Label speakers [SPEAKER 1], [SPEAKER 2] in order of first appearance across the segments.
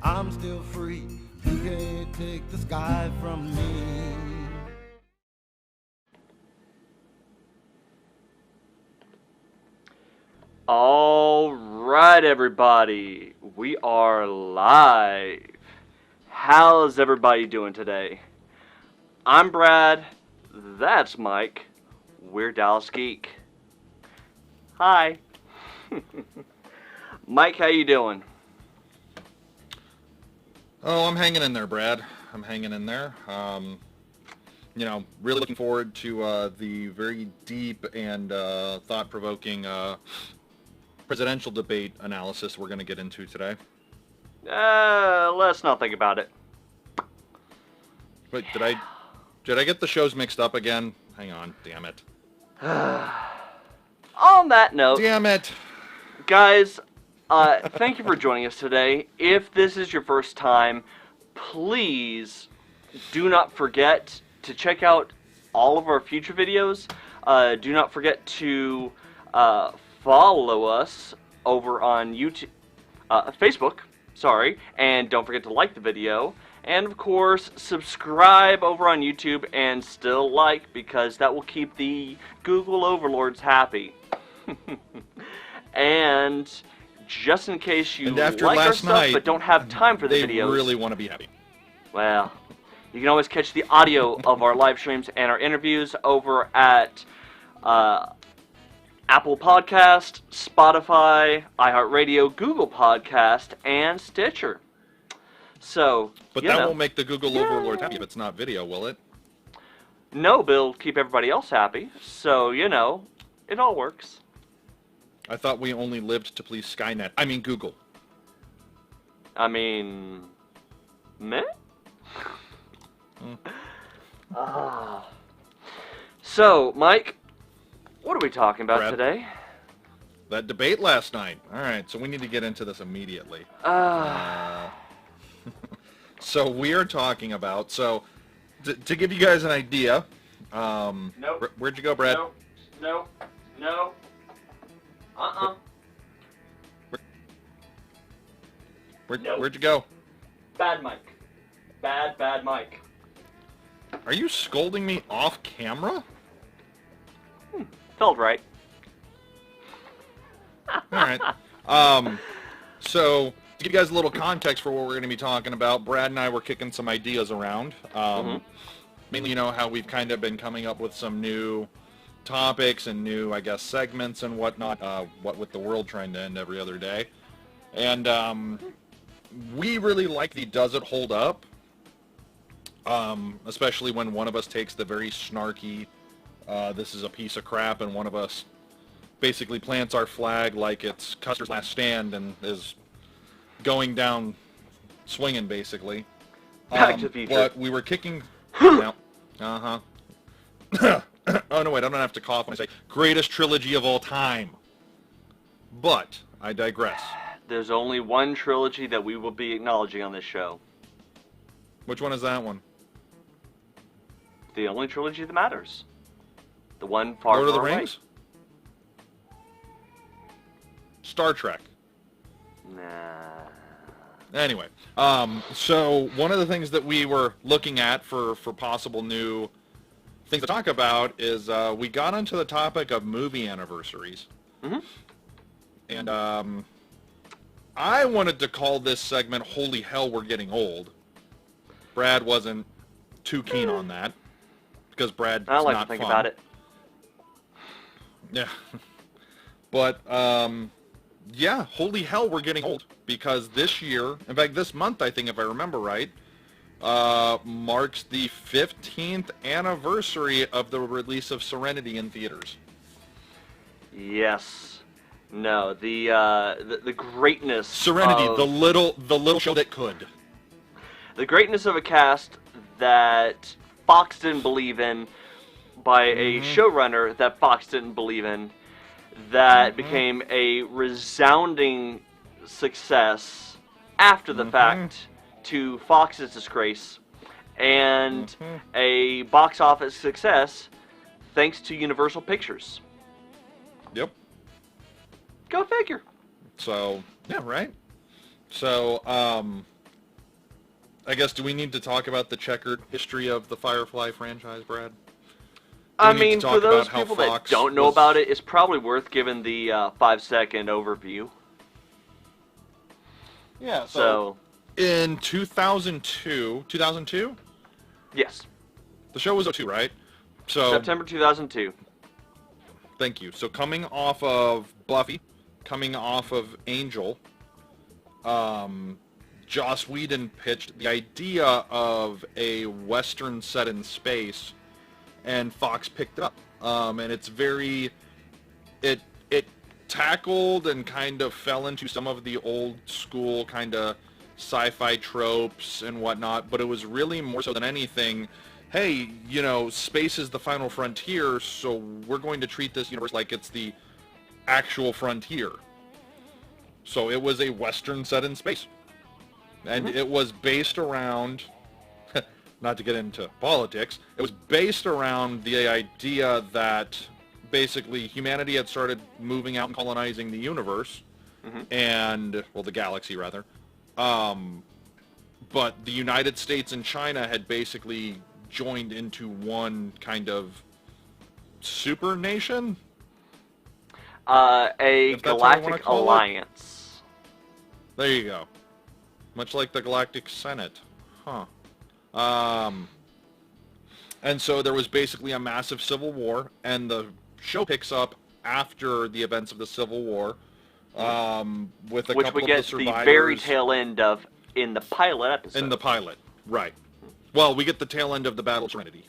[SPEAKER 1] I'm still free. You can't take the sky from me.
[SPEAKER 2] All right, everybody, we are live. How's everybody doing today? I'm Brad. That's Mike. We're Dallas Geek. Hi. Mike, how you doing?
[SPEAKER 3] Oh, I'm hanging in there, Brad. I'm hanging in there. Really looking forward to the very deep and thought-provoking presidential debate analysis we're going to get into today.
[SPEAKER 2] Let's not think about it.
[SPEAKER 3] Wait, did I get the shows mixed up again? Hang on, damn it.
[SPEAKER 2] On that note,
[SPEAKER 3] Damn it.
[SPEAKER 2] guys, thank you for joining us today. If this is your first time, please do not forget to check out all of our future videos. Do not forget to follow us over on YouTube, Facebook, sorry, and don't forget to like the video. And of course, subscribe over on YouTube and still like, because that will keep the Google overlords happy. And just in case you like our stuff but don't have time for the videos,
[SPEAKER 3] they really want to be happy.
[SPEAKER 2] Well, you can always catch the audio of our live streams and our interviews over at Apple Podcast, Spotify, iHeartRadio, Google Podcast, and Stitcher. So,
[SPEAKER 3] but that won't make the Google overlords happy if it's not video, will it?
[SPEAKER 2] No, but it'll keep everybody else happy. So, it all works.
[SPEAKER 3] I thought we only lived to please Skynet. I mean Google.
[SPEAKER 2] I mean, meh? So, Mike, what are we talking about today?
[SPEAKER 3] That debate last night. All right, so we need to get into this immediately. So we are talking about, to give you guys an idea,
[SPEAKER 2] nope.
[SPEAKER 3] Where'd you go, Brad?
[SPEAKER 2] No.
[SPEAKER 3] Where'd you go?
[SPEAKER 2] Bad Mike. Bad Mike.
[SPEAKER 3] Are you scolding me off camera?
[SPEAKER 2] Felt right.
[SPEAKER 3] Alright. So, to give you guys a little context for what we're going to be talking about, Brad and I were kicking some ideas around. Mainly, how we've kind of been coming up with some new topics and new, I guess, segments and whatnot, what with the world trying to end every other day. And we really like the Does It Hold Up? Especially when one of us takes the very snarky, this is a piece of crap, and one of us basically plants our flag like it's Custer's last stand and is going down swinging, basically.
[SPEAKER 2] Back to the future.
[SPEAKER 3] But we were kicking... no. Oh, no, wait, I don't have to cough when I say greatest trilogy of all time. But, I digress.
[SPEAKER 2] There's only one trilogy that we will be acknowledging on this show.
[SPEAKER 3] Which one is that one?
[SPEAKER 2] The only trilogy that matters. The one far,
[SPEAKER 3] Lord of the
[SPEAKER 2] far away.
[SPEAKER 3] Rings? Star Trek.
[SPEAKER 2] Nah.
[SPEAKER 3] Anyway, so one of the things that we were looking at for possible new things to talk about is we got onto the topic of movie anniversaries. And I wanted to call this segment Holy Hell, We're Getting Old. Brad wasn't too keen on that because Brad's
[SPEAKER 2] I like
[SPEAKER 3] not
[SPEAKER 2] to think
[SPEAKER 3] fun.
[SPEAKER 2] about it.
[SPEAKER 3] Yeah. But, yeah, holy hell, we're getting old. Because this year, in fact, this month, I think, if I remember right, marks the 15th anniversary of the release of Serenity in theaters.
[SPEAKER 2] Yes. No, the greatness
[SPEAKER 3] Serenity,
[SPEAKER 2] of,
[SPEAKER 3] the little show that could.
[SPEAKER 2] The greatness of a cast that Fox didn't believe in by a showrunner that Fox didn't believe in, that became a resounding success after the fact to Fox's disgrace, and a box office success thanks to Universal Pictures.
[SPEAKER 3] Yep.
[SPEAKER 2] Go figure.
[SPEAKER 3] So, yeah, right? So, I guess, do we need to talk about the checkered history of the Firefly franchise, Brad? Do
[SPEAKER 2] I
[SPEAKER 3] we need to
[SPEAKER 2] mean, for
[SPEAKER 3] talk
[SPEAKER 2] those
[SPEAKER 3] about how
[SPEAKER 2] people that
[SPEAKER 3] Fox
[SPEAKER 2] don't know
[SPEAKER 3] was...
[SPEAKER 2] about it, it's probably worth giving the 5-second overview.
[SPEAKER 3] Yeah,
[SPEAKER 2] So,
[SPEAKER 3] in 2002,
[SPEAKER 2] yes,
[SPEAKER 3] the show was 02, right? So
[SPEAKER 2] September 2002.
[SPEAKER 3] thank you. So coming off of Buffy, coming off of Angel, Joss Whedon pitched the idea of a Western set in space, and Fox picked it up. And it's very, it tackled and kind of fell into some of the old school kind of sci-fi tropes and whatnot, but it was really more so than anything, hey, you know, space is the final frontier, so we're going to treat this universe like it's the actual frontier. So it was a Western set in space. And it was based around, not to get into politics, it was based around the idea that basically humanity had started moving out and colonizing the universe, and, well, the galaxy, rather. But the United States and China had basically joined into one kind of super nation?
[SPEAKER 2] A galactic alliance.
[SPEAKER 3] There you go. Much like the Galactic Senate. Huh. And so there was basically a massive civil war, and the show picks up after the events of the Civil War, with a
[SPEAKER 2] which
[SPEAKER 3] couple
[SPEAKER 2] we get
[SPEAKER 3] of the survivors.
[SPEAKER 2] the very tail end of in the pilot episode.
[SPEAKER 3] In the pilot, right. Well, we get the tail end of the Battle of Serenity.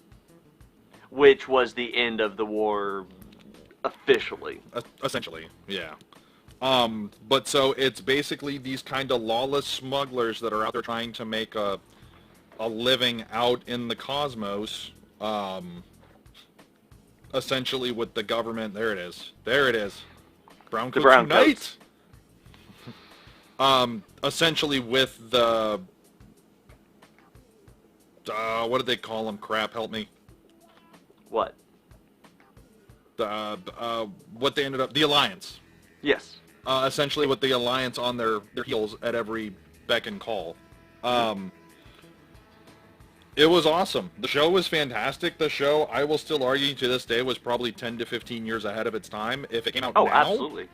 [SPEAKER 2] Which was the end of the war officially.
[SPEAKER 3] Essentially, yeah. But so it's basically these kind of lawless smugglers that are out there trying to make a living out in the cosmos, essentially with the government. There it is. Brown coats unite. Essentially with the what did they call them? Crap, help me.
[SPEAKER 2] What?
[SPEAKER 3] What they ended up, the Alliance.
[SPEAKER 2] Yes.
[SPEAKER 3] Essentially with the Alliance on their heels at every beck and call. It was awesome. The show was fantastic. The show, I will still argue to this day, was probably 10 to 15 years ahead of its time. If it came out now,
[SPEAKER 2] absolutely.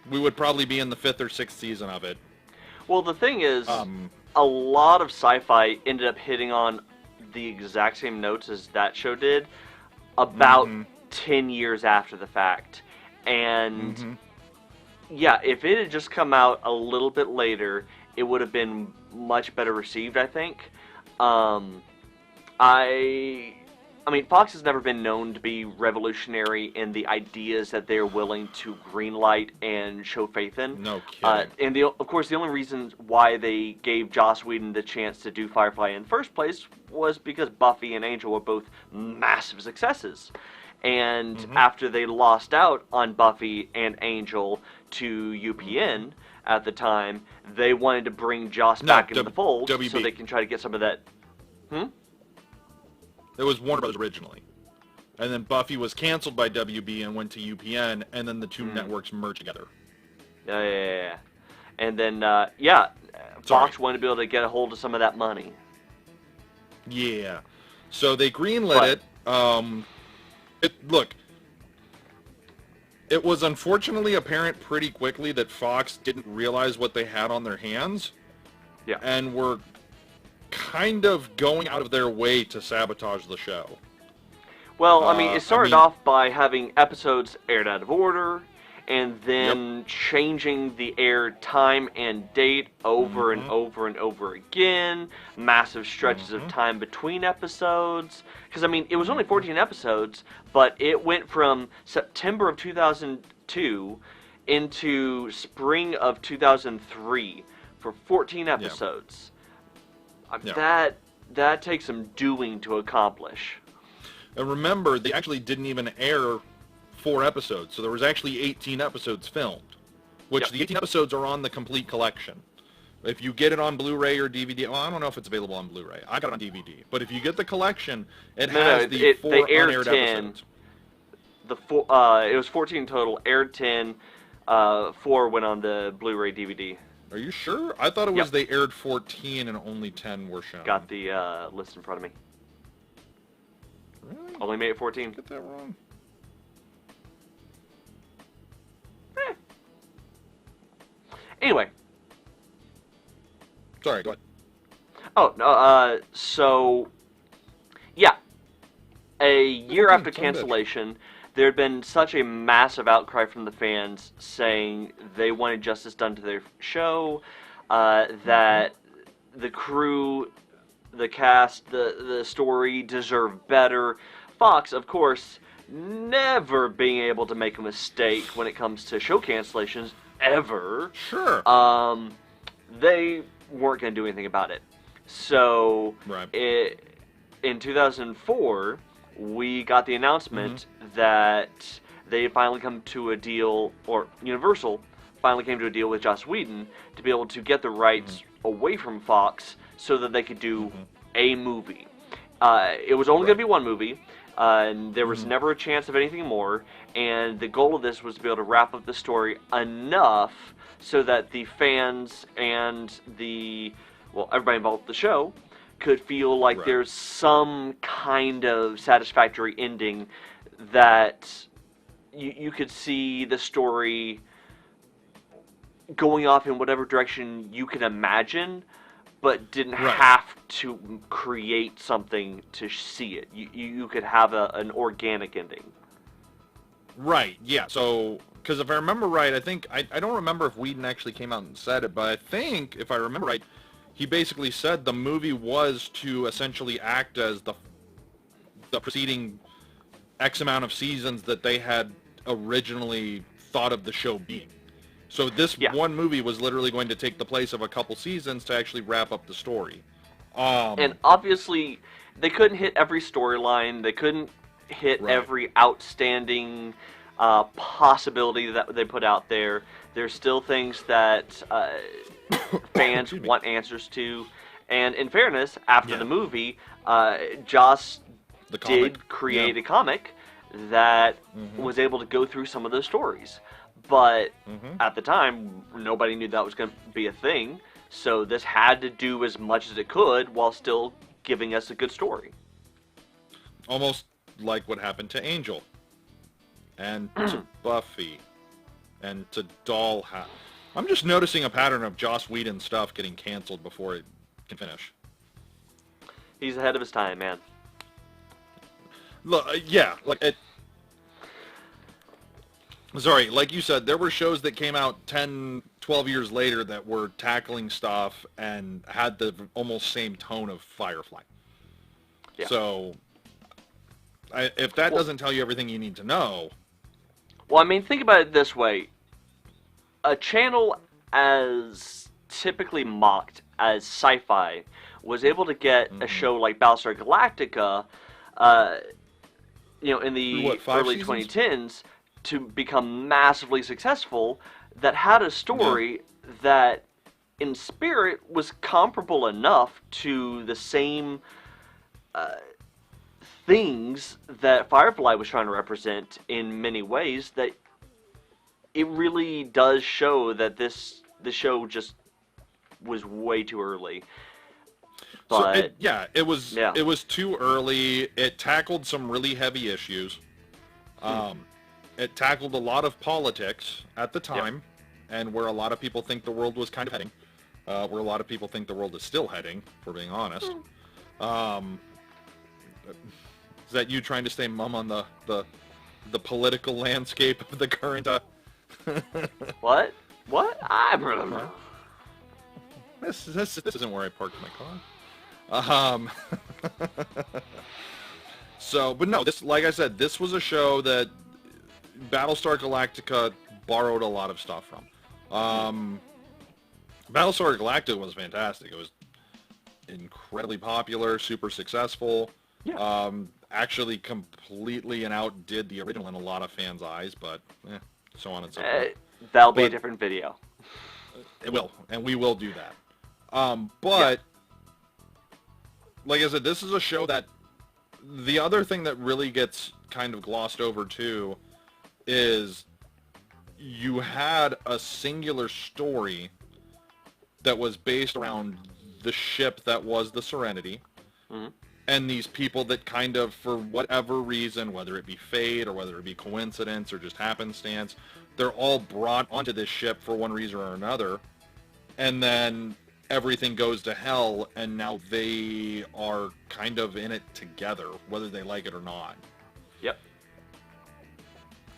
[SPEAKER 3] We would probably be in the 5th or 6th season of it.
[SPEAKER 2] Well, the thing is, a lot of sci-fi ended up hitting on the exact same notes as that show did about 10 years after the fact. And yeah, if it had just come out a little bit later, it would have been much better received, I think. I mean, Fox has never been known to be revolutionary in the ideas that they're willing to greenlight and show faith in.
[SPEAKER 3] No kidding.
[SPEAKER 2] And of course, the only reason why they gave Joss Whedon the chance to do Firefly in the first place was because Buffy and Angel were both massive successes. And after they lost out on Buffy and Angel to UPN at the time, they wanted to bring Joss back into the fold
[SPEAKER 3] WB.
[SPEAKER 2] so they can try to get some of that.
[SPEAKER 3] It was Warner Brothers originally. And then Buffy was canceled by WB and went to UPN, and then the two networks merged together.
[SPEAKER 2] Yeah. And then, Fox wanted to be able to get a hold of some of that money.
[SPEAKER 3] Yeah. So they greenlit it. Look, it was unfortunately apparent pretty quickly that Fox didn't realize what they had on their hands.
[SPEAKER 2] Yeah.
[SPEAKER 3] And were kind of going out of their way to sabotage the show.
[SPEAKER 2] Well, I mean, it started off by having episodes aired out of order, and then changing the air time and date over and over and over again, massive stretches of time between episodes. Because, I mean, it was only 14 episodes, but it went from September of 2002 into spring of 2003 for 14 episodes. That takes some doing to accomplish.
[SPEAKER 3] And remember, they actually didn't even air 4 episodes, so there was actually 18 episodes filmed, which the 18 episodes are on the complete collection. If you get it on Blu-ray or DVD, well, I don't know if it's available on Blu-ray. I got it on DVD. But if you get the collection, it has the 4 unaired episodes.
[SPEAKER 2] It was 14 total, aired 10, 4 went on the Blu-ray DVD.
[SPEAKER 3] Are you sure? I thought it was
[SPEAKER 2] Yep.
[SPEAKER 3] they aired 14 and only 10 were shown.
[SPEAKER 2] Got the list in front of me.
[SPEAKER 3] Really?
[SPEAKER 2] Only made it 14.
[SPEAKER 3] Get that wrong.
[SPEAKER 2] Anyway.
[SPEAKER 3] Sorry, go ahead.
[SPEAKER 2] Oh, no, so, yeah. A year after
[SPEAKER 3] son of a bitch.
[SPEAKER 2] cancellation, there had been such a massive outcry from the fans saying they wanted justice done to their show, that the crew, the cast, the story deserved better. Fox, of course, never being able to make a mistake when it comes to show cancellations, ever.
[SPEAKER 3] Sure.
[SPEAKER 2] They weren't going to do anything about it. So,
[SPEAKER 3] Right.
[SPEAKER 2] In 2004, we got the announcement that they finally come to a deal, or Universal finally came to a deal with Joss Whedon to be able to get the rights away from Fox so that they could do a movie. It was only going to be one movie, and there was never a chance of anything more, and the goal of this was to be able to wrap up the story enough so that the fans and everybody involved with the show could feel like there's some kind of satisfactory ending that you could see the story going off in whatever direction you can imagine, but didn't have to create something to see it. You could have an organic ending.
[SPEAKER 3] Right, yeah. So, because if I remember right, I think, I don't remember if Whedon actually came out and said it, but I think, if I remember right, he basically said the movie was to essentially act as the preceding X amount of seasons that they had originally thought of the show being. So this one movie was literally going to take the place of a couple seasons to actually wrap up the story.
[SPEAKER 2] And obviously, they couldn't hit every storyline. They couldn't hit every outstanding possibility that they put out there. There's still things that fans want answers to. And in fairness, after the movie, Joss did create a comic that was able to go through some of those stories. But at the time, nobody knew that was going to be a thing. So this had to do as much as it could while still giving us a good story.
[SPEAKER 3] Almost like what happened to Angel. And to Buffy. And to Dollhouse. I'm just noticing a pattern of Joss Whedon stuff getting canceled before it can finish.
[SPEAKER 2] He's ahead of his time, man.
[SPEAKER 3] Look, yeah, like it. Sorry, like you said, there were shows that came out 10, 12 years later that were tackling stuff and had the almost same tone of Firefly. Yeah. So, if that doesn't tell you everything you need to know...
[SPEAKER 2] Well, I mean, think about it this way. A channel as typically mocked as sci-fi was able to get a show like Battlestar Galactica, in the early 2010s to become massively successful, that had a story that in spirit was comparable enough to the same things that Firefly was trying to represent in many ways, that it really does show that the show just was way too early. But
[SPEAKER 3] so it was too early. It tackled some really heavy issues. It tackled a lot of politics at the time, and where a lot of people think the world was kind of heading. Where a lot of people think the world is still heading, if we're being honest. Is that you trying to stay mum on the political landscape of the current...
[SPEAKER 2] What? I remember.
[SPEAKER 3] This isn't where I parked my car. So, but no, this, like I said, this was a show that Battlestar Galactica borrowed a lot of stuff from. Battlestar Galactica was fantastic. It was incredibly popular, super successful. Yeah. Actually completely and outdid the original in a lot of fans' eyes, but so on and so forth.
[SPEAKER 2] That'll be a different video.
[SPEAKER 3] It will, and we will do that. But, like I said, this is a show that the other thing that really gets kind of glossed over, too, is you had a singular story that was based around the ship that was the Serenity, and these people that kind of, for whatever reason, whether it be fate or whether it be coincidence or just happenstance, they're all brought onto this ship for one reason or another, and then everything goes to hell, and now they are kind of in it together, whether they like it or not.
[SPEAKER 2] Yep.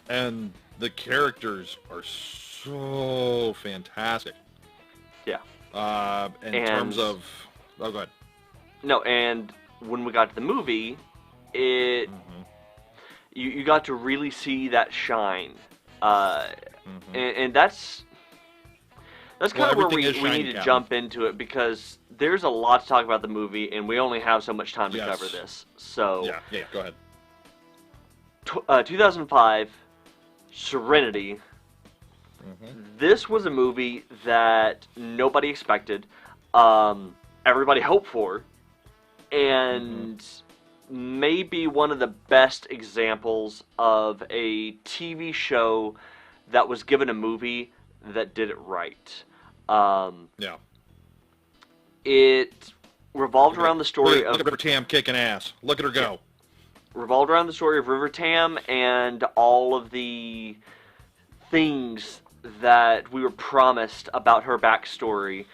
[SPEAKER 3] And the characters are so fantastic.
[SPEAKER 2] Yeah.
[SPEAKER 3] In terms of... Oh, go ahead.
[SPEAKER 2] No, and when we got to the movie, you got to really see that shine. And that's kind of where we need to jump into it, because there's a lot to talk about the movie, and we only have so much time to cover this. So,
[SPEAKER 3] yeah, go ahead.
[SPEAKER 2] 2005, Serenity. This was a movie that nobody expected, everybody hoped for, and maybe one of the best examples of a TV show that was given a movie that did it right. It revolved around the story of...
[SPEAKER 3] Look at River Tam kicking ass. Look at her go.
[SPEAKER 2] Revolved around the story of River Tam and all of the things that we were promised about her backstory.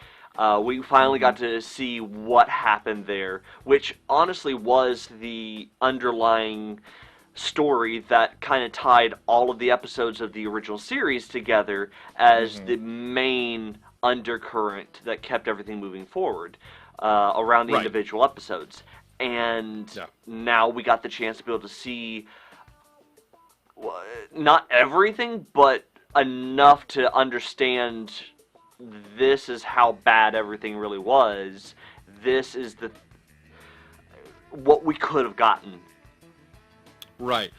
[SPEAKER 2] We finally got to see what happened there, which honestly was the underlying story that kind of tied all of the episodes of the original series together as the main undercurrent that kept everything moving forward around the individual episodes. And now we got the chance to be able to see not everything, but enough to understand this is how bad everything really was. This is what we could have gotten.
[SPEAKER 3] Right.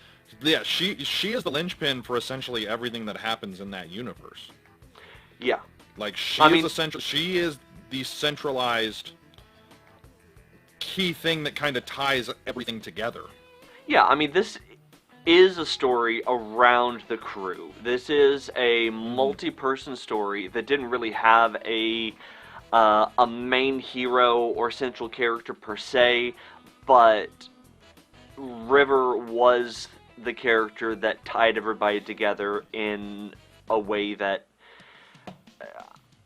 [SPEAKER 3] Yeah, she is the linchpin for essentially everything that happens in that universe.
[SPEAKER 2] Yeah.
[SPEAKER 3] Like, she is the centralized key thing that kind of ties everything together.
[SPEAKER 2] Yeah, I mean, this is a story around the crew. This is a multi-person story that didn't really have a main hero or central character per se, but River was the character that tied everybody together in a way that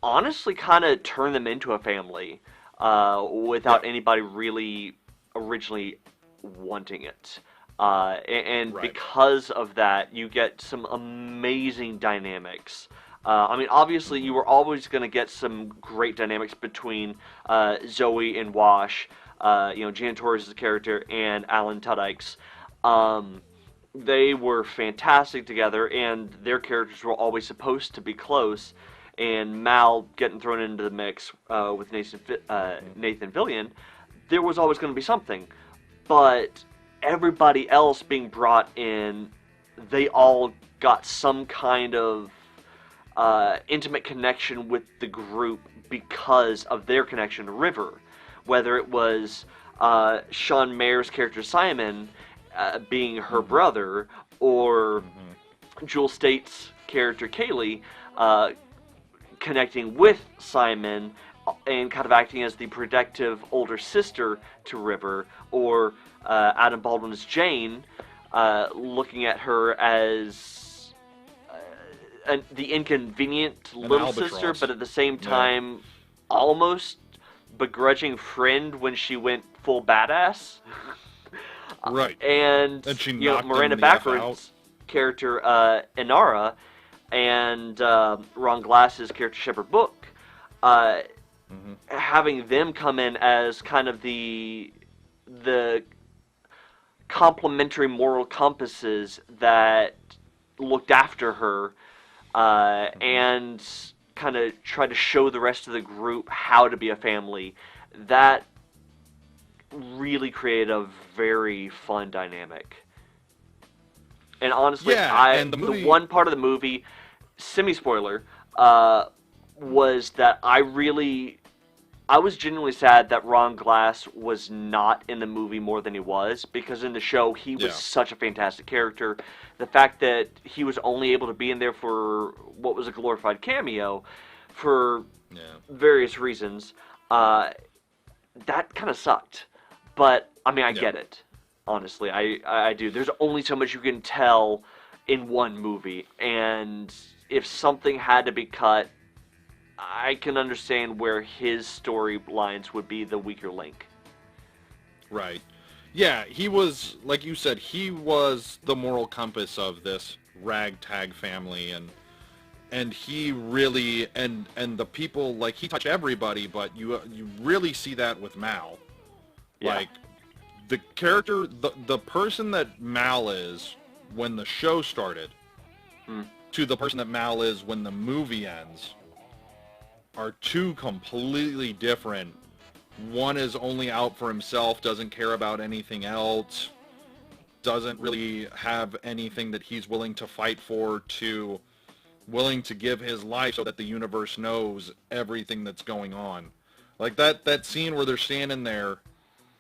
[SPEAKER 2] honestly kind of turned them into a family without anybody really originally wanting it. Because of that, you get some amazing dynamics. I mean, obviously, you were always going to get some great dynamics between Zoe and Wash, Jan Torres' character, and Alan Tudyk's. They were fantastic together, and their characters were always supposed to be close. And Mal getting thrown into the mix with Nathan Fillion, there was always going to be something. But everybody else being brought in, they all got some kind of intimate connection with the group because of their connection to River. Whether it was Sean Mayer's character Simon being her brother, or Jewel State's character Kaylee connecting with Simon and kind of acting as the protective older sister to River, or Adam Baldwin's Jane looking at her as the inconvenient little sister, but at the same time almost begrudging friend when she went full badass.
[SPEAKER 3] Right.
[SPEAKER 2] And
[SPEAKER 3] she
[SPEAKER 2] Miranda Backward's character Inara and Ron Glass's character Shepard Book, having them come in as kind of the complementary moral compasses that looked after her and kind of tried to show the rest of the group how to be a family. That really created a very fun dynamic. And honestly, the one part of the movie, semi-spoiler, was that I was genuinely sad that Ron Glass was not in the movie more than he was, because in the show he was such a fantastic character. The fact that he was only able to be in there for what was a glorified cameo for various reasons, that kind of sucked. But, I mean, I get it. Honestly, I do. There's only so much you can tell in one movie, and if something had to be cut, I can understand where his storylines would be the weaker link.
[SPEAKER 3] Right. Yeah, he was, like you said, he was the moral compass of this ragtag family, and he really, and the people, like, he touched everybody, but you really see that with Mal.
[SPEAKER 2] Yeah.
[SPEAKER 3] Like, the character, the person that Mal is when the show started, to the person that Mal is when the movie ends, are two completely different. One is only out for himself, doesn't care about anything else, doesn't really have anything that he's willing to fight for, to willing to give his life so that the universe knows everything that's going on. Like that scene where they're standing there,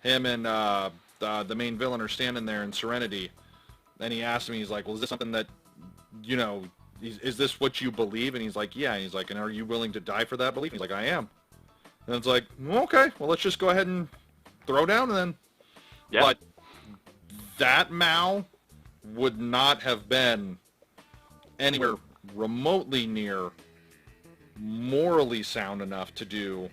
[SPEAKER 3] him and the main villain are standing there in Serenity, and he asked me, he's like, well, is this something that, you know, is this what you believe? And he's like, yeah. And he's like, and are you willing to die for that belief? He's like, I am. And it's like, okay, well, let's just go ahead and throw down then.
[SPEAKER 2] Yeah.
[SPEAKER 3] But that Mal would not have been anywhere remotely near morally sound enough to do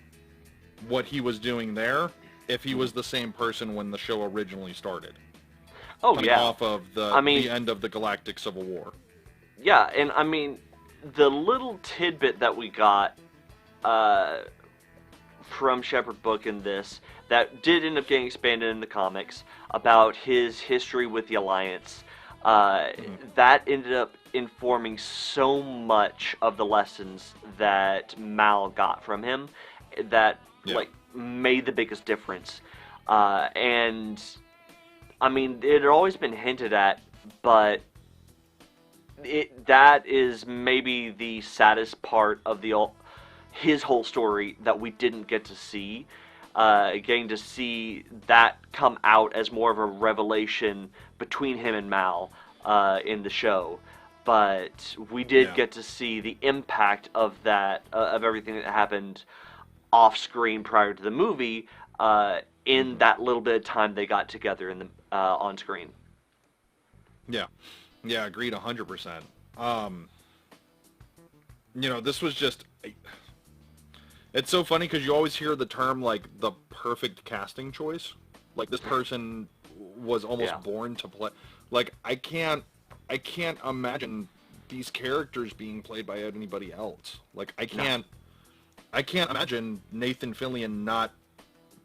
[SPEAKER 3] what he was doing there if he was the same person when the show originally started.
[SPEAKER 2] Oh,
[SPEAKER 3] coming
[SPEAKER 2] yeah.
[SPEAKER 3] off of the end of the Galactic Civil War.
[SPEAKER 2] Yeah, and I mean, the little tidbit that we got from Shepard Book in this, that did end up getting expanded in the comics, about his history with the Alliance, that ended up informing so much of the lessons that Mal got from him, that, like, made the biggest difference. And, I mean, it had always been hinted at, but that is maybe the saddest part of his whole story that we didn't get to see. Getting to see that come out as more of a revelation between him and Mal in the show. But we did get to see the impact of that, of everything that happened off screen prior to the movie, in that little bit of time they got together in the on screen.
[SPEAKER 3] Yeah, agreed 100%. You know, this was just. It's so funny because you always hear the term, like, the perfect casting choice. Like, this person was almost born to play. Like, I can't imagine these characters being played by anybody else. Like, I can't imagine Nathan Fillion not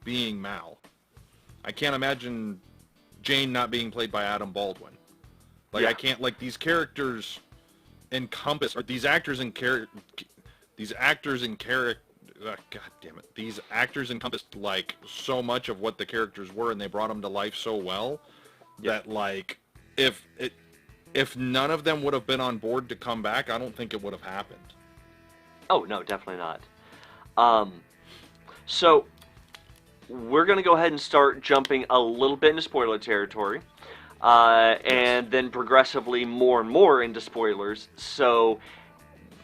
[SPEAKER 3] being Mal. I can't imagine Jane not being played by Adam Baldwin. Like, I can't, like, these characters encompass, or these actors encompassed, like, so much of what the characters were, and they brought them to life so well that, like, if none of them would have been on board to come back, I don't think it would have happened.
[SPEAKER 2] Oh, no, definitely not. So, we're going to go ahead and start jumping a little bit into spoiler territory, and then progressively more and more into spoilers. So,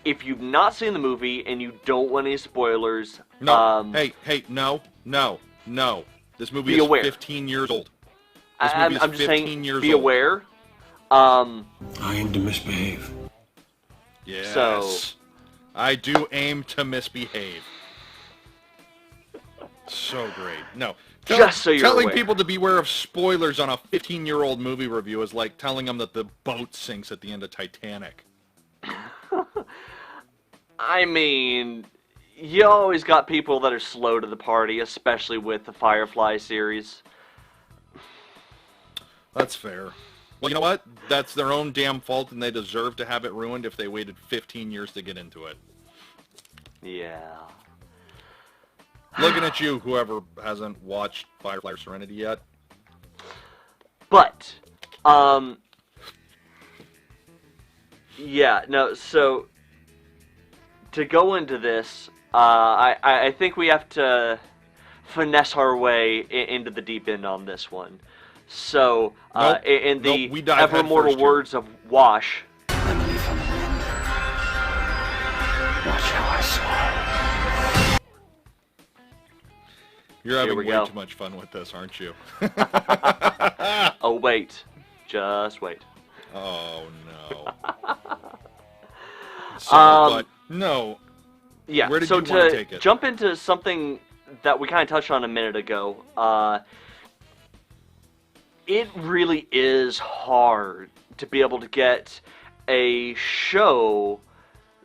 [SPEAKER 2] if you've not seen the movie and you don't want any spoilers...
[SPEAKER 3] No, no. This movie is 15 years old.
[SPEAKER 2] I'm just saying, be aware.
[SPEAKER 4] I aim to misbehave.
[SPEAKER 3] Yes.
[SPEAKER 2] So,
[SPEAKER 3] I do aim to misbehave. So great. No.
[SPEAKER 2] Just so you're
[SPEAKER 3] telling
[SPEAKER 2] aware.
[SPEAKER 3] people to beware of spoilers on a 15-year-old movie review is like telling them that the boat sinks at the end of Titanic.
[SPEAKER 2] I mean, you always got people that are slow to the party, especially with the Firefly series.
[SPEAKER 3] That's fair. Well, you know what? That's their own damn fault, and they deserve to have it ruined if they waited 15 years to get into it.
[SPEAKER 2] Yeah.
[SPEAKER 3] Looking at you, whoever hasn't watched Firefly or Serenity yet.
[SPEAKER 2] But, yeah, no, so, to go into this, I think we have to finesse our way into the deep end on this one. So, in the ever-immortal words of Wash...
[SPEAKER 4] I believe from the wind. Watch how I soar.
[SPEAKER 3] You're having
[SPEAKER 2] Here we
[SPEAKER 3] way
[SPEAKER 2] go.
[SPEAKER 3] too much fun with this, aren't you?
[SPEAKER 2] Oh, wait. Just wait.
[SPEAKER 3] Oh, no. But, no.
[SPEAKER 2] Yeah,
[SPEAKER 3] Where did
[SPEAKER 2] so
[SPEAKER 3] you want to take it?
[SPEAKER 2] jump into something that we kind of touched on a minute ago, it really is hard to be able to get a show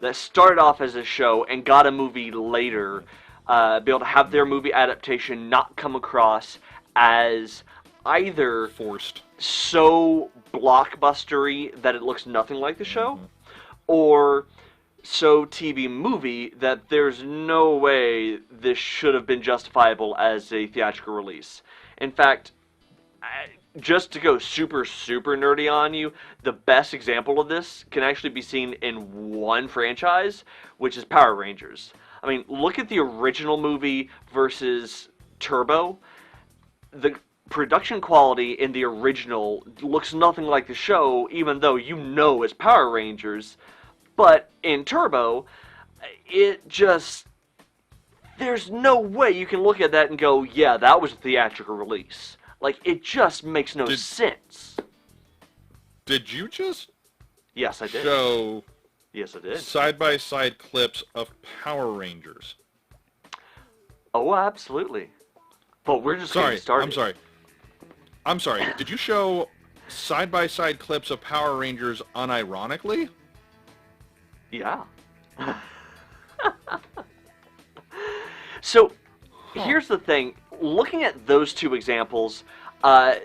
[SPEAKER 2] that started off as a show and got a movie later, be able to have their movie adaptation not come across as either
[SPEAKER 3] Forced.
[SPEAKER 2] so blockbustery that it looks nothing like the show, or so TV movie that there's no way this should have been justifiable as a theatrical release. In fact, just to go super, super nerdy on you, the best example of this can actually be seen in one franchise, which is Power Rangers. I mean, look at the original movie versus Turbo. The production quality in the original looks nothing like the show, even though you know it's Power Rangers. But in Turbo, it just... there's no way you can look at that and go, yeah, that was a theatrical release. Like, it just makes no sense.
[SPEAKER 3] Did you just
[SPEAKER 2] Yes, I did.
[SPEAKER 3] show
[SPEAKER 2] Yes, I did.
[SPEAKER 3] side-by-side clips of Power Rangers?
[SPEAKER 2] Oh, absolutely. But we're just getting started.
[SPEAKER 3] I'm sorry. Did you show side-by-side clips of Power Rangers unironically?
[SPEAKER 2] Yeah. So, here's the thing. Looking at those two examples, not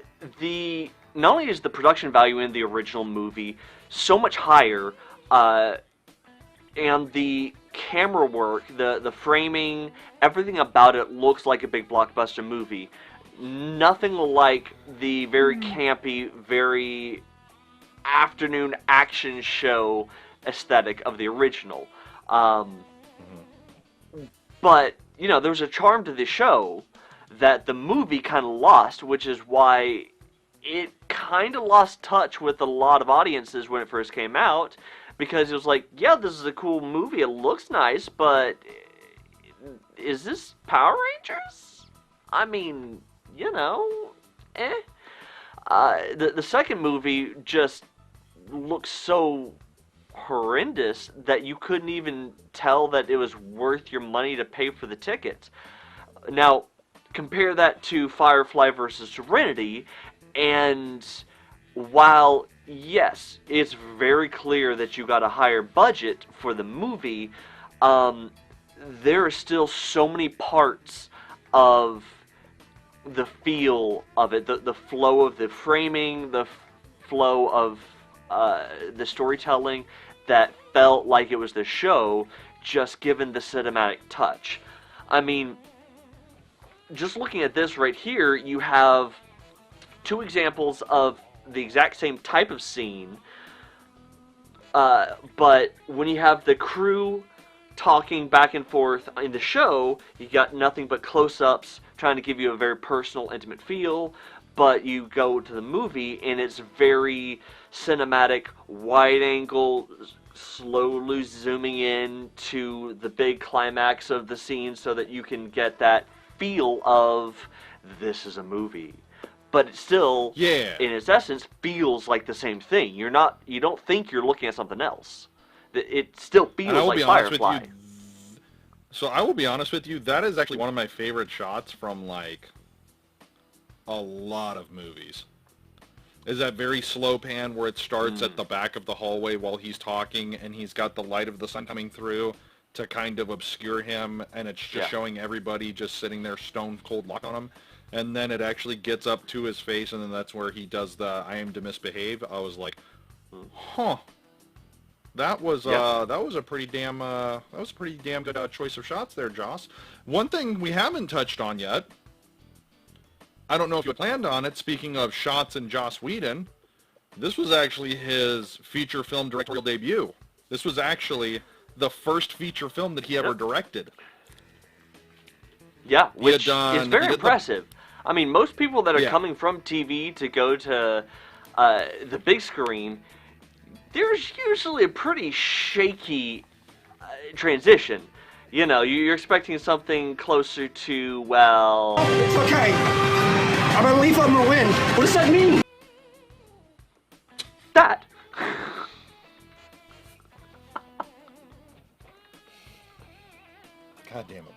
[SPEAKER 2] only is the production value in the original movie so much higher, and the camera work, the framing, everything about it looks like a big blockbuster movie. Nothing like the very campy, very afternoon action show aesthetic of the original. But, you know, there's a charm to the show that the movie kind of lost, which is why it kind of lost touch with a lot of audiences when it first came out, because it was like, yeah, this is a cool movie, it looks nice, but is this Power Rangers? I mean, you know, The second movie just looks so horrendous that you couldn't even tell that it was worth your money to pay for the ticket. Now, compare that to Firefly versus Serenity, and while, yes, it's very clear that you got a higher budget for the movie, there are still so many parts of the feel of it, the flow of the framing, the flow of the storytelling that felt like it was the show, just given the cinematic touch. I mean, just looking at this right here, you have two examples of the exact same type of scene, but when you have the crew talking back and forth in the show, you got nothing but close-ups trying to give you a very personal, intimate feel, but you go to the movie and it's very cinematic, wide-angle, slowly zooming in to the big climax of the scene so that you can get that feel of this is a movie. But it still, in its essence, feels like the same thing. You don't think you're looking at something else. It still feels like Firefly.
[SPEAKER 3] So I will be honest with you, that is actually one of my favorite shots from, like, a lot of movies. Is that very slow pan where it starts at the back of the hallway while he's talking, and he's got the light of the sun coming through to kind of obscure him, and it's just showing everybody just sitting there stone cold locked on him. And then it actually gets up to his face, and then that's where he does the I am to misbehave. I was like, huh. That was a pretty damn good choice of shots there, Joss. One thing we haven't touched on yet, I don't know if you planned on it, speaking of shots and Joss Whedon, this was actually his feature film directorial debut. This was actually the first feature film that he ever directed.
[SPEAKER 2] Yeah, which is very impressive. I mean, most people that are coming from TV to go to the big screen, there's usually a pretty shaky transition. You know, you're expecting something closer to, well...
[SPEAKER 4] It's okay. I'm gonna leave, I'm gonna win. What does that mean?
[SPEAKER 2] that.
[SPEAKER 3] God damn it,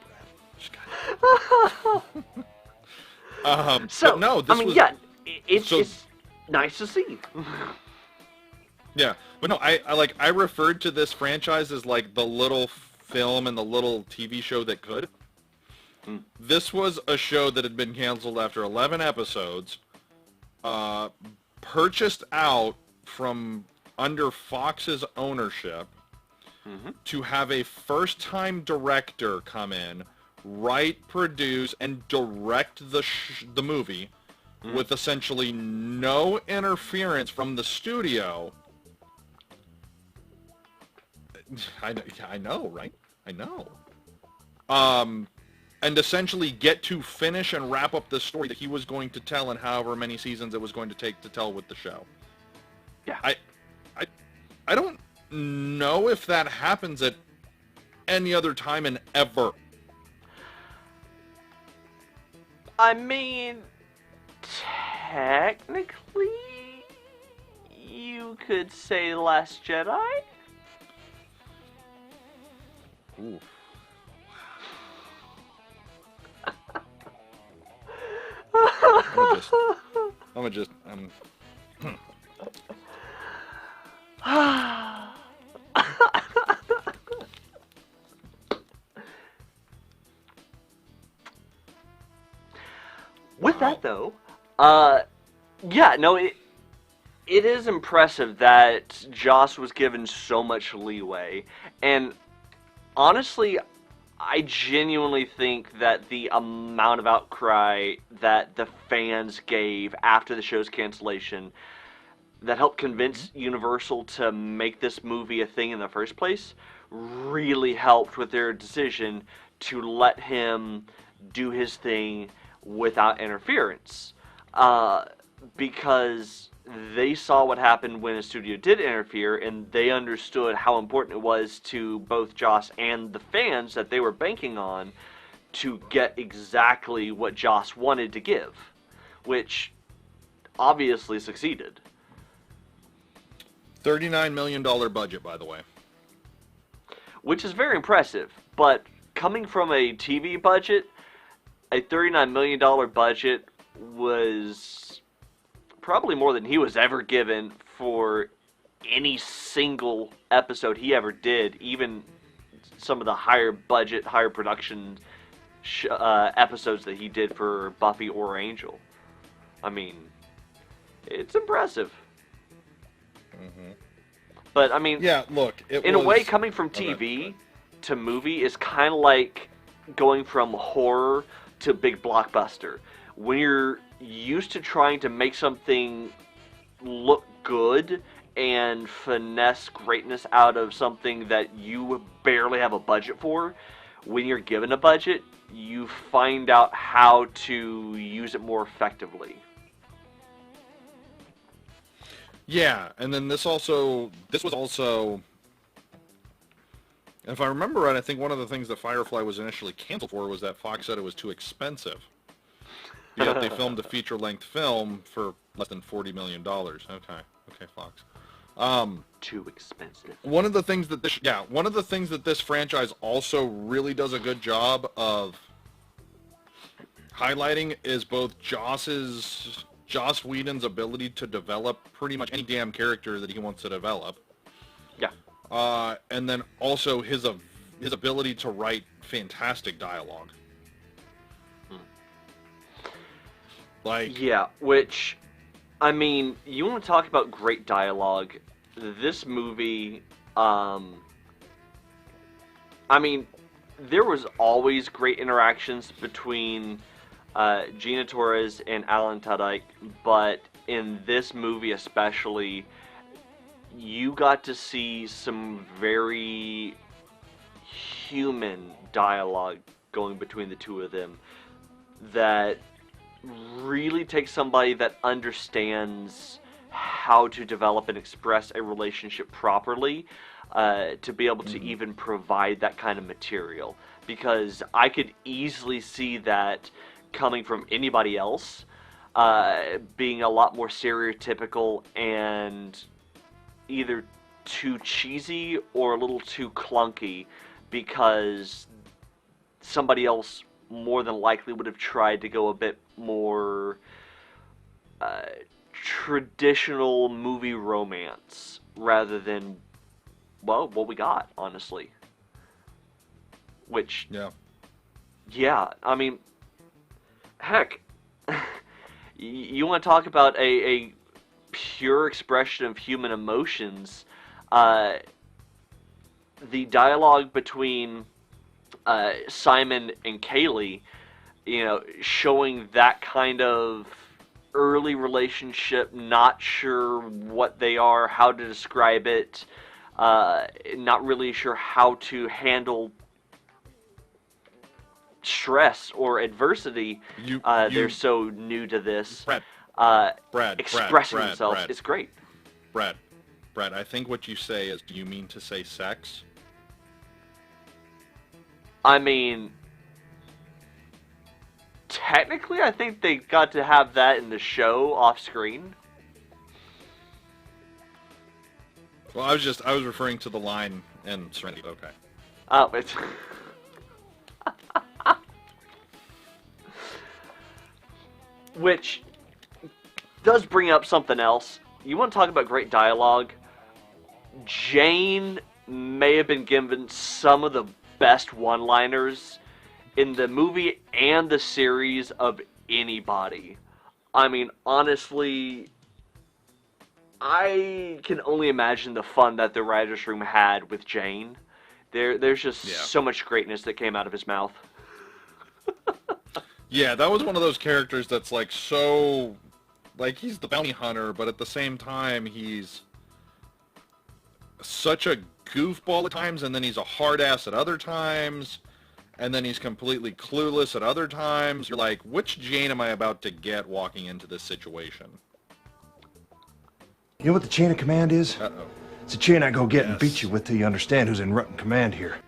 [SPEAKER 3] Brad.
[SPEAKER 2] So,
[SPEAKER 3] but no, this
[SPEAKER 2] I mean,
[SPEAKER 3] was...
[SPEAKER 2] yeah, it's nice to see.
[SPEAKER 3] Yeah, but no, I referred to this franchise as like the little film and the little TV show that could. This was a show that had been canceled after 11 episodes, purchased out from under Fox's ownership to have a first-time director come in, write, produce, and direct the movie with essentially no interference from the studio. I know, right? I know. And essentially get to finish and wrap up the story that he was going to tell in however many seasons it was going to take to tell with the show.
[SPEAKER 2] Yeah.
[SPEAKER 3] I don't know if that happens at any other time in ever.
[SPEAKER 2] I mean, technically, you could say Last Jedi.
[SPEAKER 3] Ooh.
[SPEAKER 2] With that though, yeah, no, it is impressive that Joss was given so much leeway, and honestly, I genuinely think that the amount of outcry that the fans gave after the show's cancellation that helped convince Universal to make this movie a thing in the first place really helped with their decision to let him do his thing without interference. Because they saw what happened when a studio did interfere, and they understood how important it was to both Joss and the fans that they were banking on to get exactly what Joss wanted to give, which obviously succeeded.
[SPEAKER 3] $39 million budget, by the way.
[SPEAKER 2] Which is very impressive, but coming from a TV budget, a $39 million budget was probably more than he was ever given for any single episode he ever did, even some of the higher budget, higher production episodes that he did for Buffy or Angel. I mean, it's impressive. But, I mean,
[SPEAKER 3] yeah, look,
[SPEAKER 2] in a way, coming from TV to movie is kind of like going from horror to big blockbuster. When you're used to trying to make something look good and finesse greatness out of something that you barely have a budget for, when you're given a budget, you find out how to use it more effectively.
[SPEAKER 3] Yeah, and then this was also, if I remember right, I think one of the things that Firefly was initially canceled for was that Fox said it was too expensive. Yet they filmed a feature-length film for less than $40 million. Okay, Fox.
[SPEAKER 2] Too expensive.
[SPEAKER 3] One of the things that this franchise also really does a good job of highlighting is both Joss Whedon's ability to develop pretty much any damn character that he wants to develop.
[SPEAKER 2] Yeah.
[SPEAKER 3] And then also his ability to write fantastic dialogue.
[SPEAKER 2] Yeah, which, I mean, you want to talk about great dialogue. This movie, I mean, there was always great interactions between Gina Torres and Alan Tudyk, but in this movie especially, you got to see some very human dialogue going between the two of them that really takes somebody that understands how to develop and express a relationship properly to be able to even provide that kind of material. Because I could easily see that coming from anybody else being a lot more stereotypical and either too cheesy or a little too clunky, because somebody else more than likely would have tried to go a bit more traditional movie romance rather than, well, what we got, honestly. Which, yeah, I mean, heck, you want to talk about a pure expression of human emotions. The dialogue between Simon and Kaylee, you know, showing that kind of early relationship, not sure what they are, how to describe it, not really sure how to handle stress or adversity. They're so new to this.
[SPEAKER 3] Brad,
[SPEAKER 2] expressing themselves. It's great.
[SPEAKER 3] Brad, I think what you say is, do you mean to say sex?
[SPEAKER 2] I mean, technically, I think they got to have that in the show off screen.
[SPEAKER 3] Well, I was referring to the line in Serenity. Okay.
[SPEAKER 2] Oh, it's which does bring up something else. You want to talk about great dialogue? Jane may have been given some of the best one-liners in the movie and the series of anybody. I mean, honestly, I can only imagine the fun that the writers' room had with Jane. There's just so much greatness that came out of his mouth.
[SPEAKER 3] Yeah, that was one of those characters that's like so, like, he's the bounty hunter, but at the same time he's such a goofball at times, and then he's a hard ass at other times, and then he's completely clueless at other times. You're like, which Jane am I about to get walking into this situation?
[SPEAKER 5] You know what the chain of command is?
[SPEAKER 3] Uh-oh.
[SPEAKER 5] It's a chain I go get and beat you with till you understand who's in rotten command here.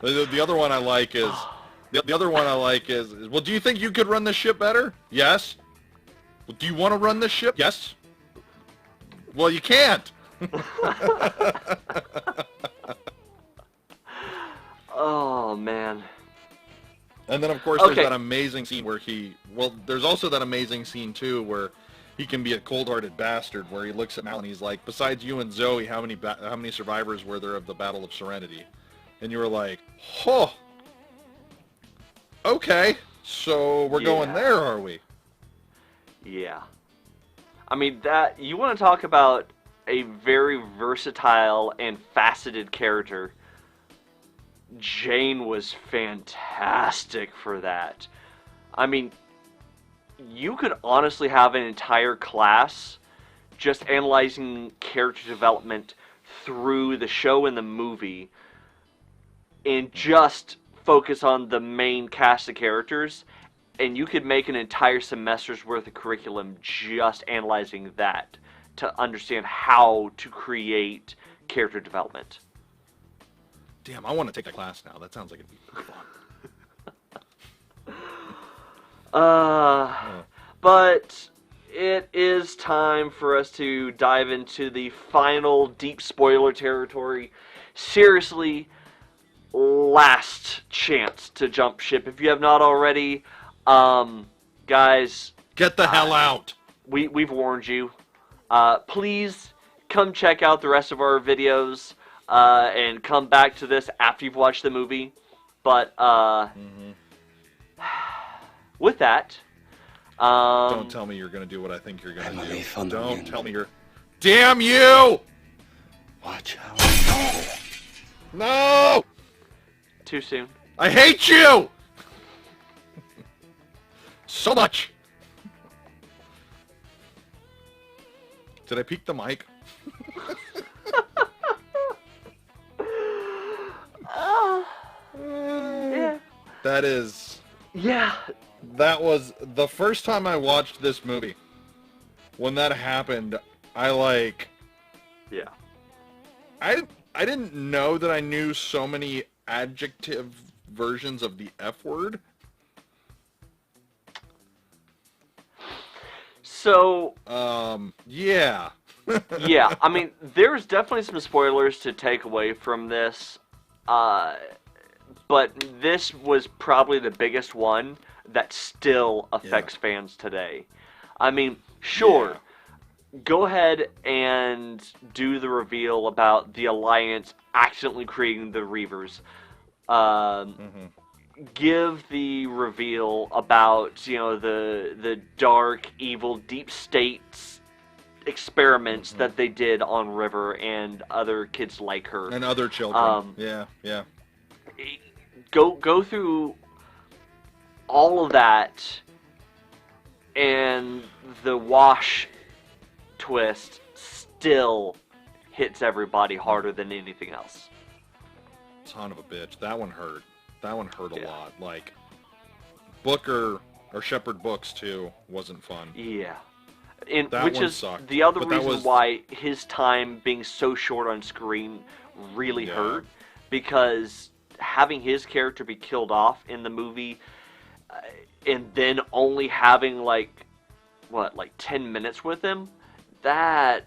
[SPEAKER 3] The other one I like is, well, do you think you could run this ship better? Yes. Well, do you want to run this ship? Yes. Well, you can't.
[SPEAKER 2] Oh, man.
[SPEAKER 3] And then, of course, there's that amazing scene where there's also that amazing scene, too, where he can be a cold-hearted bastard, where he looks at Mal and he's like, besides you and Zoe, how many survivors were there of the Battle of Serenity? And you were like, oh, okay, so we're going there, are we?
[SPEAKER 2] Yeah. I mean, you want to talk about a very versatile and faceted character. Jane was fantastic for that. I mean, you could honestly have an entire class just analyzing character development through the show and the movie and just focus on the main cast of characters, and you could make an entire semester's worth of curriculum just analyzing that to understand how to create character development.
[SPEAKER 3] Damn, I want to take that class now. That sounds like it'd be fun.
[SPEAKER 2] But it is time for us to dive into the final deep spoiler territory. Seriously, last chance to jump ship. If you have not already, guys,
[SPEAKER 3] get the hell out.
[SPEAKER 2] We've warned you. Please come check out the rest of our videos and come back to this after you've watched the movie. But with that,
[SPEAKER 3] don't tell me you're going to do what I think you're going to do. Don't tell me you're... Damn you!
[SPEAKER 5] Watch out.
[SPEAKER 3] No!
[SPEAKER 2] Too soon.
[SPEAKER 3] I hate you! So much! Did I peek the mic?
[SPEAKER 2] Yeah.
[SPEAKER 3] That is...
[SPEAKER 2] Yeah.
[SPEAKER 3] That was the first time I watched this movie. When that happened,
[SPEAKER 2] Yeah.
[SPEAKER 3] I didn't know that I knew so many adjective versions of the F word.
[SPEAKER 2] So,
[SPEAKER 3] Yeah.
[SPEAKER 2] yeah, I mean, there's definitely some spoilers to take away from this, but this was probably the biggest one that still affects fans today. I mean, sure, go ahead and do the reveal about the Alliance accidentally creating the Reavers. Give the reveal about, the dark, evil, deep states experiments that they did on River and other kids like her.
[SPEAKER 3] And other children. Yeah.
[SPEAKER 2] Go through all of that, and the wash twist still hits everybody harder than anything else.
[SPEAKER 3] Son of a bitch. That one hurt. That one hurt a lot. Like, Booker, or Shepherd Books, too, wasn't fun.
[SPEAKER 2] Yeah.
[SPEAKER 3] That
[SPEAKER 2] Which
[SPEAKER 3] one
[SPEAKER 2] is
[SPEAKER 3] sucked.
[SPEAKER 2] the other
[SPEAKER 3] But that
[SPEAKER 2] reason
[SPEAKER 3] was-
[SPEAKER 2] why his time being so short on screen really hurt, because having his character be killed off in the movie, and then only having, 10 minutes with him, that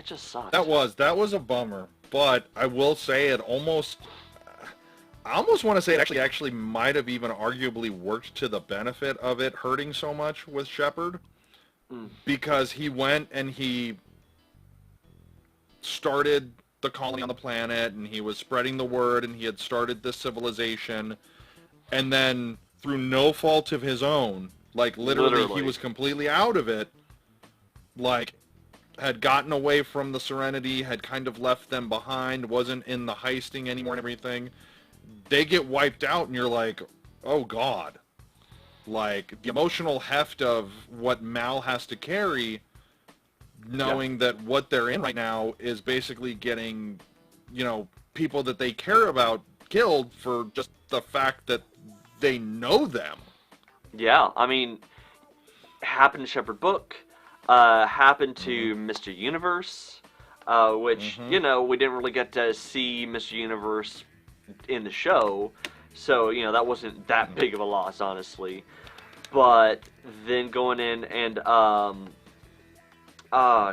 [SPEAKER 2] just sucked.
[SPEAKER 3] That was a bummer. But I will say I almost want to say it actually might have even arguably worked to the benefit of it hurting so much with Shepard. Because he went and he started the colony on the planet, and he was spreading the word, and he had started this civilization, and then through no fault of his own, literally he was completely out of it, had gotten away from the Serenity, had kind of left them behind, wasn't in the heisting anymore and everything. They get wiped out, and you're like, oh god. The emotional heft of what Mal has to carry, knowing that what they're in right now is basically getting, people that they care about killed for just the fact that they know them.
[SPEAKER 2] Yeah, I mean, happened to Shepherd Book, happened to Mr. Universe, which, we didn't really get to see Mr. Universe in the show, so, that wasn't that big of a loss, honestly. But then going in and,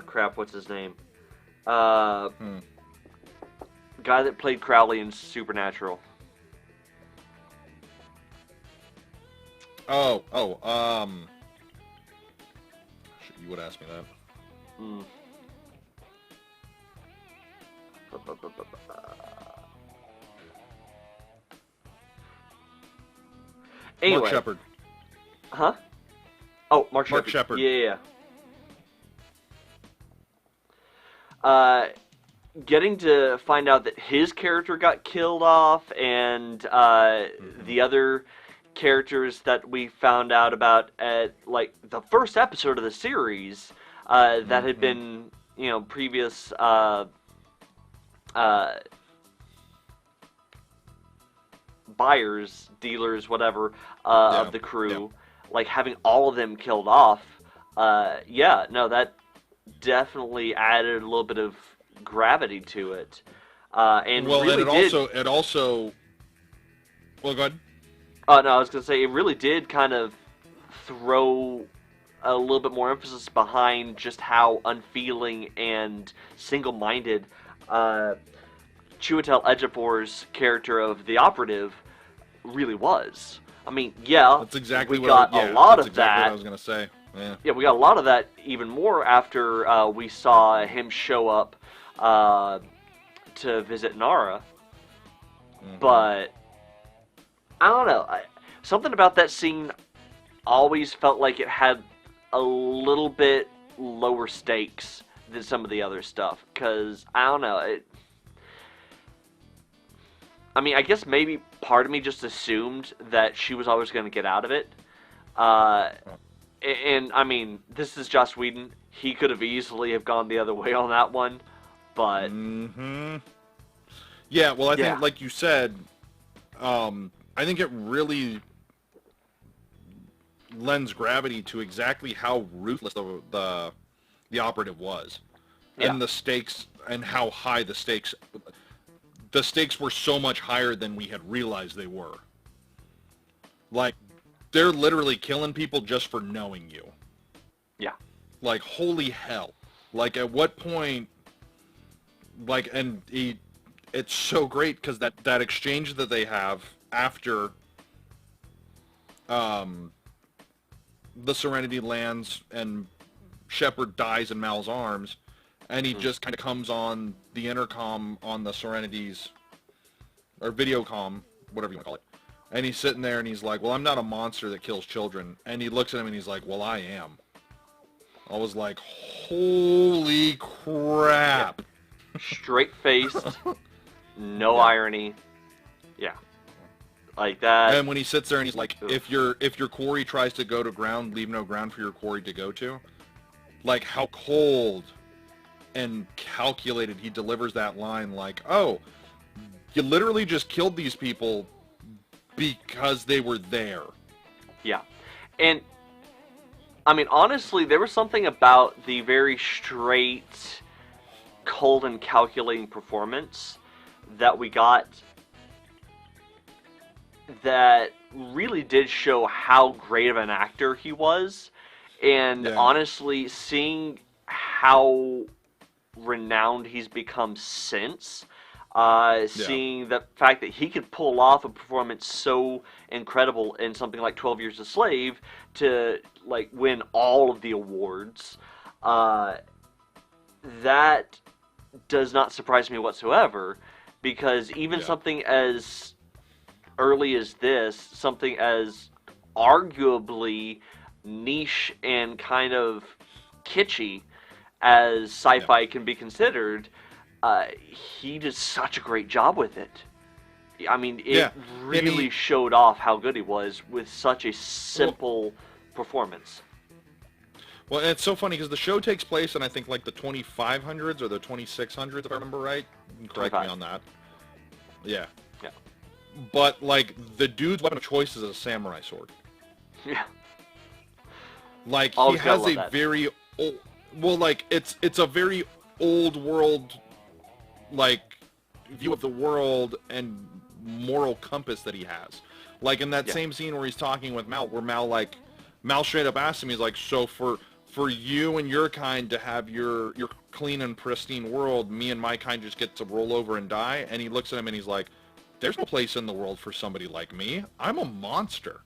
[SPEAKER 2] crap, what's his name? Guy that played Crowley in Supernatural.
[SPEAKER 3] Shit, you would ask me that.
[SPEAKER 2] Anyway.
[SPEAKER 3] Mark Shepard.
[SPEAKER 2] Huh? Oh, Mark
[SPEAKER 3] Mark
[SPEAKER 2] Shepard.
[SPEAKER 3] Shepard.
[SPEAKER 2] Yeah. Getting to find out that his character got killed off, and the other characters that we found out about at the first episode of the series that had been previous buyers, dealers, whatever of the crew, having all of them killed off. That definitely added a little bit of gravity to it. And
[SPEAKER 3] well,
[SPEAKER 2] really
[SPEAKER 3] and it also. Well, go ahead.
[SPEAKER 2] No, I was gonna say it really did kind of throw a little bit more emphasis behind just how unfeeling and single-minded Chiwetel Ejiofor's character of the operative really was. I mean,
[SPEAKER 3] that's exactly
[SPEAKER 2] we got a lot of that.
[SPEAKER 3] What I was gonna say.
[SPEAKER 2] Yeah, we got a lot of that even more after we saw him show up to visit Nara. But I don't know. Something about that scene always felt like it had a little bit lower stakes than some of the other stuff. Because, I don't know. I guess maybe part of me just assumed that she was always going to get out of it. And, this is Joss Whedon. He could have easily have gone the other way on that one. But...
[SPEAKER 3] Yeah, well, I think, like you said, I think it really lends gravity to exactly how ruthless the operative was, and the stakes, and how high the stakes. The stakes were so much higher than we had realized they were. Like, they're literally killing people just for knowing you.
[SPEAKER 2] Yeah.
[SPEAKER 3] Like, holy hell. Like, at what point, like, and it's so great because that exchange that they have after the Serenity lands and Shepard dies in Mal's arms, and he just kind of comes on the intercom on the Serenity's, or videocom, whatever you want to call it, and he's sitting there and he's like, well, I'm not a monster that kills children, and he looks at him and he's like, well, I am. I was like, holy crap.
[SPEAKER 2] Straight-faced, no irony. Yeah. Like that.
[SPEAKER 3] And when he sits there and he's like, if your quarry tries to go to ground, leave no ground for your quarry to go to. Like, how cold and calculated he delivers that line. Like, oh, you literally just killed these people because they were there.
[SPEAKER 2] Yeah. And, I mean, honestly, there was something about the very straight, cold and calculating performance that we got that really did show how great of an actor he was. And honestly, seeing how renowned he's become since, seeing the fact that he could pull off a performance so incredible in something like 12 Years a Slave to like win all of the awards, that does not surprise me whatsoever, because even something as early as this, something as arguably niche and kind of kitschy as sci-fi can be considered, he did such a great job with it. I mean, it really showed off how good he was with such a simple performance.
[SPEAKER 3] Well, and it's so funny because the show takes place in, I think, like the 2500s or the 2600s, if I remember right. You can correct
[SPEAKER 2] 25.
[SPEAKER 3] me on that. Yeah.
[SPEAKER 2] Yeah.
[SPEAKER 3] But, like, the dude's weapon of choice is a samurai sword.
[SPEAKER 2] Yeah.
[SPEAKER 3] Like,
[SPEAKER 2] Always
[SPEAKER 3] he has
[SPEAKER 2] gotta
[SPEAKER 3] a
[SPEAKER 2] love that.
[SPEAKER 3] very old... Well, like, it's a very old world, like, view of the world and moral compass that he has. Like, in that same scene where he's talking with Mal, where Mal straight up asks him, he's like, so for you and your kind to have your clean and pristine world, me and my kind just get to roll over and die? And he looks at him and he's like, there's no place in the world for somebody like me. I'm a monster.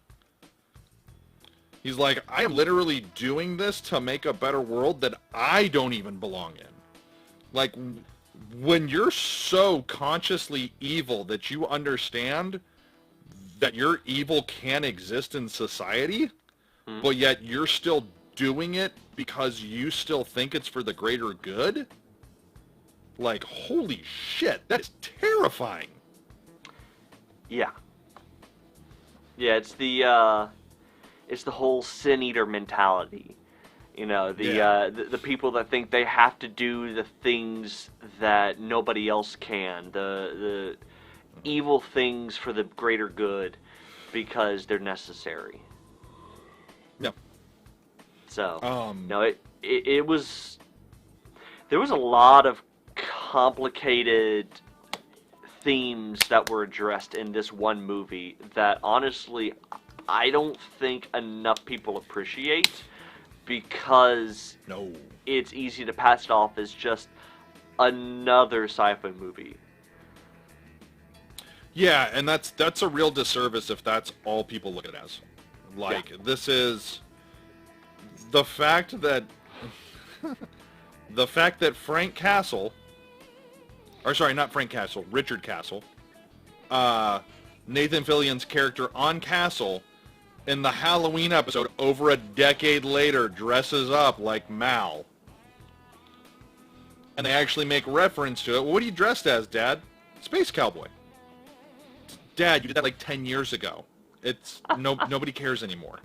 [SPEAKER 3] He's like, I am literally doing this to make a better world that I don't even belong in. Like, when you're so consciously evil that you understand that your evil can exist in society, but yet you're still doing it because you still think it's for the greater good? Like, holy shit, that's terrifying.
[SPEAKER 2] Yeah. Yeah, it's the whole sin eater mentality. You know, the people that think they have to do the things that nobody else can, the evil things for the greater good because they're necessary.
[SPEAKER 3] Yep.
[SPEAKER 2] So, no, it was, there was a lot of complicated themes that were addressed in this one movie that honestly I don't think enough people appreciate, because it's easy to pass it off as just another sci-fi movie.
[SPEAKER 3] Yeah, and that's a real disservice if that's all people look at it as. Like, this is the fact that Frank Castle, or sorry, not Frank Castle, Richard Castle, Nathan Fillion's character on Castle, in the Halloween episode over a decade later, dresses up like Mal. And they actually make reference to it. Well, what are you dressed as, Dad? Space Cowboy. Dad, you did that like 10 years ago. It's nobody cares anymore.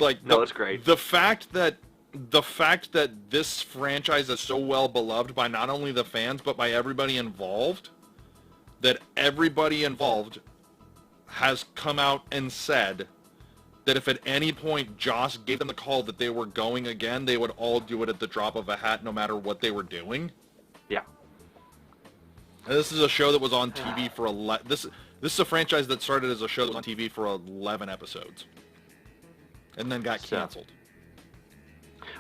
[SPEAKER 3] Like,
[SPEAKER 2] no, it's great.
[SPEAKER 3] The fact that this franchise is so well beloved by not only the fans but by everybody involved, that everybody involved has come out and said that if at any point Joss gave them the call that they were going again, they would all do it at the drop of a hat, no matter what they were doing.
[SPEAKER 2] Yeah.
[SPEAKER 3] And this is a show that was on TV for this is a franchise that started as a show that was on TV for 11 episodes, and then got canceled.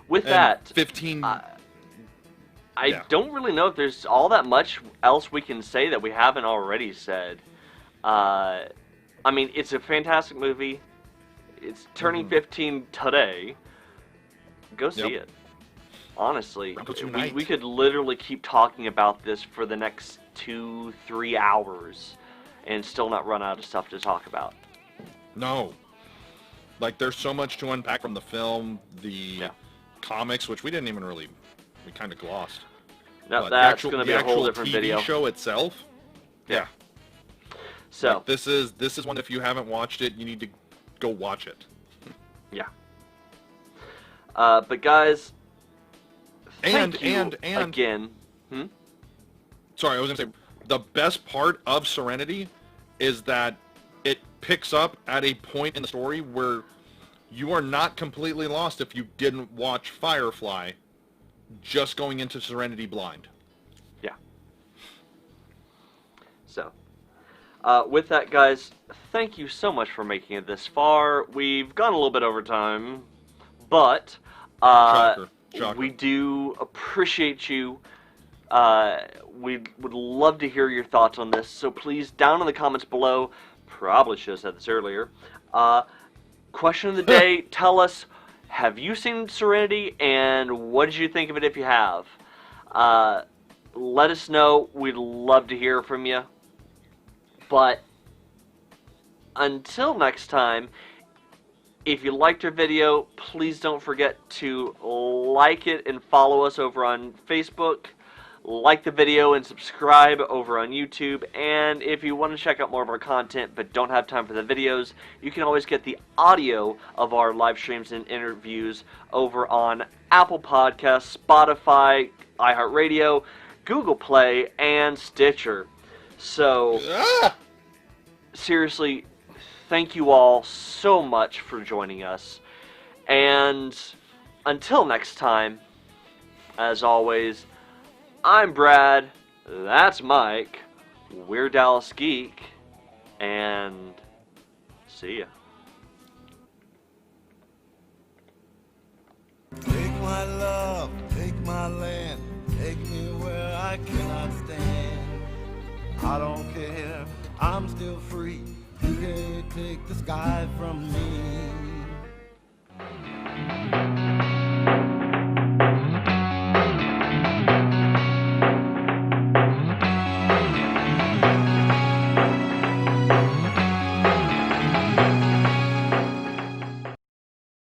[SPEAKER 2] With
[SPEAKER 3] And
[SPEAKER 2] that,
[SPEAKER 3] 15.
[SPEAKER 2] I don't really know if there's all that much else we can say that we haven't already said. I mean, it's a fantastic movie. It's turning 15 today. Go see it. Honestly, we could literally keep talking about this for the next 2-3 hours and still not run out of stuff to talk about.
[SPEAKER 3] No. Like, there's so much to unpack from the film, the comics, which we didn't even really, we kind of glossed.
[SPEAKER 2] No, that's going to be a whole different
[SPEAKER 3] TV
[SPEAKER 2] video.
[SPEAKER 3] Show itself. Yeah.
[SPEAKER 2] So
[SPEAKER 3] like, this is one, if you haven't watched it, you need to go watch it.
[SPEAKER 2] Yeah. But guys,
[SPEAKER 3] and
[SPEAKER 2] again.
[SPEAKER 3] Sorry, I was gonna say the best part of Serenity is that it picks up at a point in the story where you are not completely lost if you didn't watch Firefly, just going into Serenity blind.
[SPEAKER 2] Yeah. So, with that, guys, thank you so much for making it this far. We've gone a little bit over time, but
[SPEAKER 3] Shocker.
[SPEAKER 2] we do appreciate you. We would love to hear your thoughts on this, so please, down in the comments below, probably should have said this earlier, question of the day, tell us, have you seen Serenity, and what did you think of it if you have? Let us know. We'd love to hear from you. But until next time, if you liked our video, please don't forget to like it and follow us over on Facebook. Like the video and subscribe over on YouTube. And if you want to check out more of our content but don't have time for the videos, you can always get the audio of our live streams and interviews over on Apple Podcasts, Spotify, iHeartRadio, Google Play, and Stitcher. So, seriously, thank you all so much for joining us. And until next time, as always, I'm Brad, that's Mike, we're Dallas Geek, and see ya.
[SPEAKER 1] Take my love, take my land, take me where I cannot stand. I don't care, I'm still free. You can't take the sky from me.